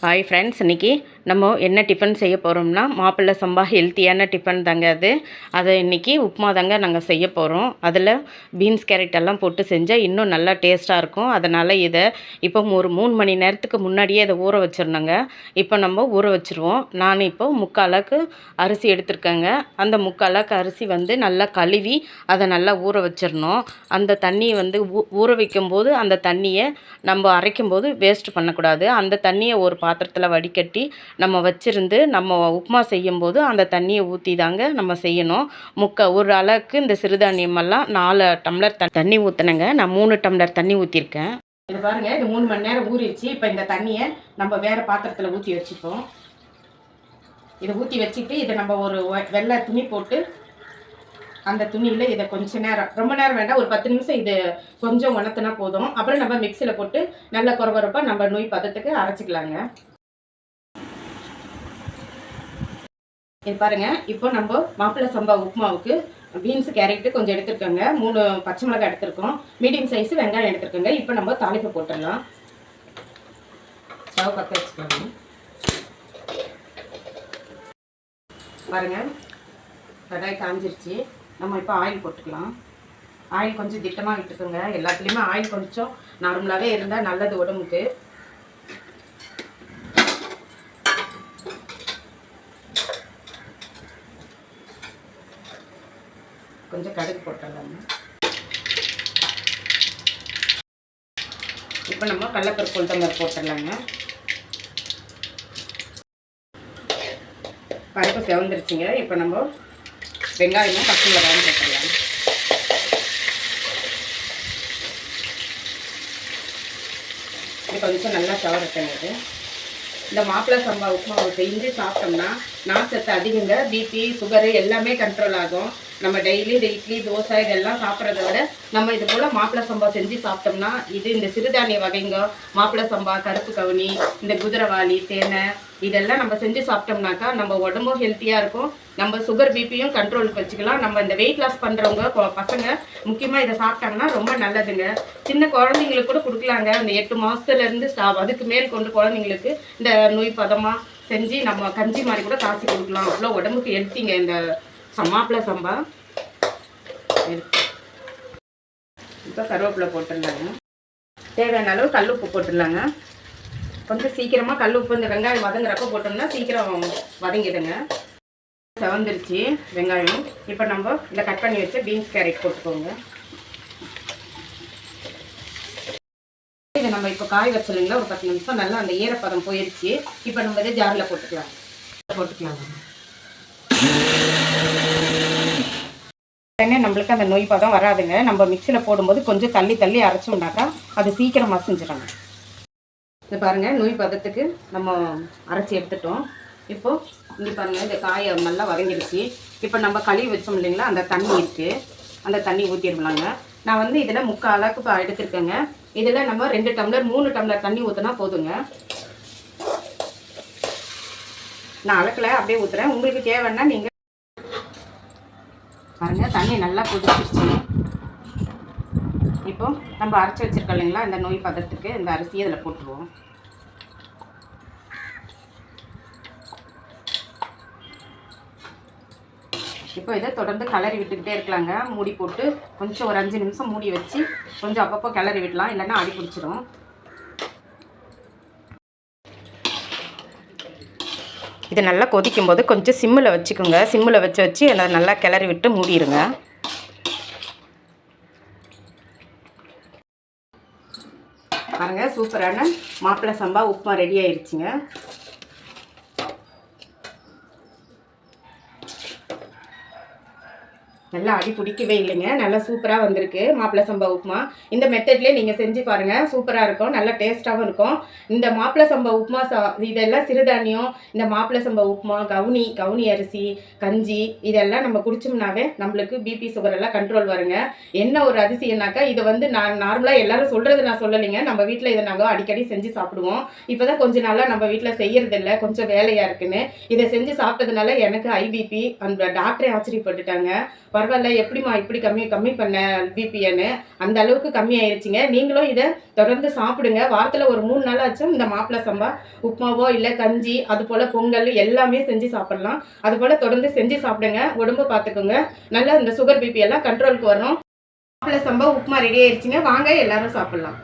Hi friends, இன்றைக்கி நம்ம என்ன டிஃபன் செய்ய போகிறோம்னா மாப்பிள்ளை சம்பா ஹெல்த்தியான டிஃபன் தாங்க அதை இன்றைக்கி உப்புமா தாங்க நாங்கள் செய்ய போகிறோம். அதில் பீன்ஸ் கேரட் எல்லாம் போட்டு செஞ்சால் இன்னும் நல்லா டேஸ்ட்டாக இருக்கும். அதனால் இதை இப்போ ஒரு 3 மணி நேரத்துக்கு முன்னாடியே இதை ஊற வச்சிடணுங்க. இப்போ நம்ம ஊற வச்சுருவோம். நான் இப்போ 3/4 அளவுக்கு அரிசி எடுத்துருக்கேங்க. அந்த 3/4 அளவுக்கு அரிசி நல்லா கழுவி அதை நல்லா ஊற வச்சிடணும். அந்த தண்ணியை ஊற வைக்கும்போது அந்த தண்ணியை நம்ம அரைக்கும்போது வேஸ்ட் பண்ணக்கூடாது. அந்த தண்ணியை ஒரு பாத்திரத்தில் வடிகட்டி நம்ம வச்சுருந்து நம்ம உப்புமா செய்யும்போது அந்த தண்ணியை ஊற்றி தாங்க நம்ம செய்யணும். ஒரு அளவுக்கு இந்த சிறுதானியமெல்லாம் 4 டம்ளர் தண்ணி ஊற்றினேங்க. நான் 3 டம்ளர் தண்ணி ஊற்றிருக்கேன். இது பாருங்கள், இது 3 மணி நேரம் ஊறிடுச்சு. இப்போ இந்த தண்ணியை நம்ம வேறு பாத்திரத்தில் ஊற்றி வச்சுப்போம். இதை ஊற்றி வச்சுட்டு இதை நம்ம ஒரு வெள்ளை துணி போட்டு அந்த துணியில் இதை கொஞ்சம் நேரம், ரொம்ப நேரம் வேண்டாம், ஒரு 10 நிமிஷம் இது கொஞ்சம் உணர்த்தினா போதும். அப்புறம் நம்ம மிக்சியில் போட்டு நல்ல குறகுறப்பாக நம்ம நோய் பதத்துக்கு அரைச்சிக்கலாங்க. இது பாருங்கள், இப்போ நம்ம மாப்பிள்ளை சம்பா உப்புமாவுக்கு பீன்ஸ் கேரட்டு கொஞ்சம் எடுத்துருக்கோங்க. 3 பச்சை மிளகாய் எடுத்துருக்கோம். மீடியம் சைஸு வெங்காயம் எடுத்துருக்கோங்க. இப்போ நம்ம தாளிப்பு போட்டுடலாம். ஸ்டவ் பற்ற வச்சுக்கோங்க. பாருங்கள், கடாய் காஞ்சிருச்சு. நம்ம இப்போ ஆயில் போட்டுக்கலாம். ஆயில் கொஞ்சம் திட்டமாக விட்டுக்கோங்க. எல்லாத்துலேயுமே ஆயில் கொஞ்சம் நார்மலாகவே இருந்தால் நல்லது உடம்புக்கு. கொஞ்சம் கடுகு போட்டுடலாங்க. இப்போ நம்ம கடலைப்பருப்பு உளுத்தம்பருப்பு போட்டுடலாங்க. பருப்பு செவந்துருச்சுங்க. இப்போ நம்ம வெங்காயமும் பச்சை மிளகாயும் போட்டுடலாம். இது கொஞ்சம் நல்லா செவரட்டுங்க. இந்த மாப்பிள்ளை சம்பா உப்புமாவை செஞ்சு சாப்பிட்டோம்னா நார்ச்சத்து அதிகங்க. பிபி சுகரு எல்லாமே கண்ட்ரோல் ஆகும். நம்ம டெய்லி இந்த இட்லி தோசை இதெல்லாம் சாப்பிட்றத விட நம்ம இது போல் மாப்பிள்ளை சம்பா செஞ்சு சாப்பிட்டோம்னா இந்த சிறுதானிய வகைங்க, மாப்பிள்ளை சம்பா, கருப்பு கவுனி, இந்த குதிரைவாளி, தேனை இதெல்லாம் நம்ம செஞ்சு சாப்பிட்டோம்னாக்கா நம்ம உடம்பும் ஹெல்த்தியாக இருக்கும். நம்ம சுகர் பிபியும் கண்ட்ரோலுக்கு வச்சுக்கலாம். நம்ம இந்த வெயிட் லாஸ் பண்ணுறவங்க பசங்க முக்கியமாக இதை சாப்பிட்டாங்கன்னா ரொம்ப நல்லதுங்க. சின்ன குழந்தைங்களுக்கு கூட கொடுக்கலாங்க. அந்த 8 மாதத்துலேருந்து அதுக்கு மேல் கொண்டு குழந்தைங்களுக்கு இந்த நோய் பதமாக செஞ்சு நம்ம கஞ்சி மாதிரி கூட காய்ச்சி கொடுக்கலாம். அவ்வளோ உடம்புக்கு ஹெல்த்திங்க இந்த மாப்பிள்ளை சம்பா. இப்போ கருவேப்பிலை போட்டுடலாங்க. தேவையான அளவு கல் உப்பு போட்டுடலாங்க. கொஞ்சம் சீக்கிரமாக கல் உப்பு இந்த வெங்காயம் வதங்குறப்ப போட்டோம்னா சீக்கிரம் வதங்கிடுங்க. செவந்துருச்சு வெங்காயம். இப்போ நம்ம இந்த கட் பண்ணி வச்ச பீன்ஸ் கேரட் போட்டுக்கோங்க. இதை நம்ம இப்போ காய வச்சிருந்தா ஒரு 10 நிமிஷம் நல்லா அந்த ஈரப்பதம் போயிடுச்சு. இப்போ நம்ம இதை ஜாரில் போட்டுக்கலாம். உடனே நம்மளுக்கு அந்த நோய் பதம் வராதுங்க. நம்ம மிக்சியில் போடும்போது கொஞ்சம் தள்ளி அரைச்சோம்னாக்கா அது சீக்கிரம் மசிஞ்சிடணும். இது பாருங்கள், நோய் பதத்துக்கு நம்ம அரைச்சி எடுத்துட்டோம். இப்போது இங்கே பாருங்கள், இந்த காயை நல்லா வதங்கிடுச்சு. இப்போ நம்ம கழுவி வச்சோம் இல்லைங்களா, அந்த தண்ணி இருக்குது, அந்த தண்ணி ஊற்றிடலாங்க. நான் இதில் 3/4 அளவுக்கு இப்போ எடுத்துருக்கேங்க. இதில் நம்ம 2 டம்ளர் 3 டம்ளர் தண்ணி ஊற்றினா போதுங்க. நான் அளக்கில் அப்படியே ஊற்றுறேன். உங்களுக்கு தேவைன்னா நீங்கள் பாருங்கள், தண்ணி நல்லா கொதிச்சிருச்சு. இப்போ நம்ம அரைச்சி வச்சுருக்கோம் இல்லைங்களா, இந்த நோய் பதத்துக்கு இந்த அரிசியை இதில் போட்டுருவோம். இப்போ இதை தொடர்ந்து கிளறி விட்டுக்கிட்டே இருக்கலாங்க. மூடி போட்டு கொஞ்சம் ஒரு 5 நிமிஷம் மூடி வச்சு கொஞ்சம் அப்பப்போ கிளறி விடலாம், இல்லைன்னா அடி பிடிச்சிரும். இது நல்லா கொதிக்கும் போது கொஞ்சம் சிம்மில் வச்சுக்கோங்க. சிம்மில் வச்சு அதை நல்லா கிளறி விட்டு மூடிடுங்க. பாருங்க, சூப்பரான மாப்பிள்ளை சம்பா உப்புமா ரெடி ஆயிடுச்சுங்க. நல்லா அடி பிடிக்கவே இல்லைங்க. நல்லா சூப்பராக வந்திருக்கு மாப்பிள்ளை சம்பா உப்புமா. இந்த மெத்தட்லேயே நீங்கள் செஞ்சு பாருங்கள், சூப்பராக இருக்கும், நல்லா டேஸ்ட்டாகவும் இருக்கும். இந்த மாப்பிள்ளை சம்பா உப்புமா இதெல்லாம் சிறுதானியம். இந்த மாப்பிள்ளை சம்பா உப்புமா, கவுனி அரிசி கஞ்சி இதெல்லாம் நம்ம குடிச்சோம்னாவே நம்மளுக்கு பிபி சுகர் எல்லாம் கண்ட்ரோல் வருங்க. என்ன ஒரு அதிசயம்னாக்கா, இதை நான் நார்மலாக எல்லோரும் சொல்கிறது நான் சொல்லலைங்க. நம்ம வீட்டில் இதை நாங்கள் அடிக்கடி செஞ்சு சாப்பிடுவோம். இப்போ தான் கொஞ்ச நாளாக நம்ம வீட்டில் செய்யறதில்ல, கொஞ்சம் வேலையாக இருக்குன்னு. இதை செஞ்சு சாப்பிட்டதுனால எனக்கு ஐபிபி அந்த டாக்டரே ஆச்சரியப்பட்டுட்டாங்க. பரவாயில்ல, எப்படிம்மா இப்படி கம்மி பண்ண பிபின்னு. அந்த அளவுக்கு கம்மி ஆயிருச்சுங்க. நீங்களும் இதை தொடர்ந்து சாப்பிடுங்க. வாரத்தில் ஒரு 3 நாளாச்சும் இந்த மாப்பிள்ளை சம்பா உப்புமாவோ இல்லை கஞ்சி, அதுபோல் பொங்கல் எல்லாமே செஞ்சு சாப்பிட்லாம். அதுபோல் தொடர்ந்து செஞ்சு சாப்பிடுங்க. உடம்பு பார்த்துக்குங்க. நல்லா இந்த சுகர் பிபி எல்லாம் கண்ட்ரோலுக்கு வரணும். மாப்பிள்ளை சம்பா உப்புமா ரெடி ஆயிடுச்சுங்க. வாங்க எல்லாரும் சாப்பிட்லாம்.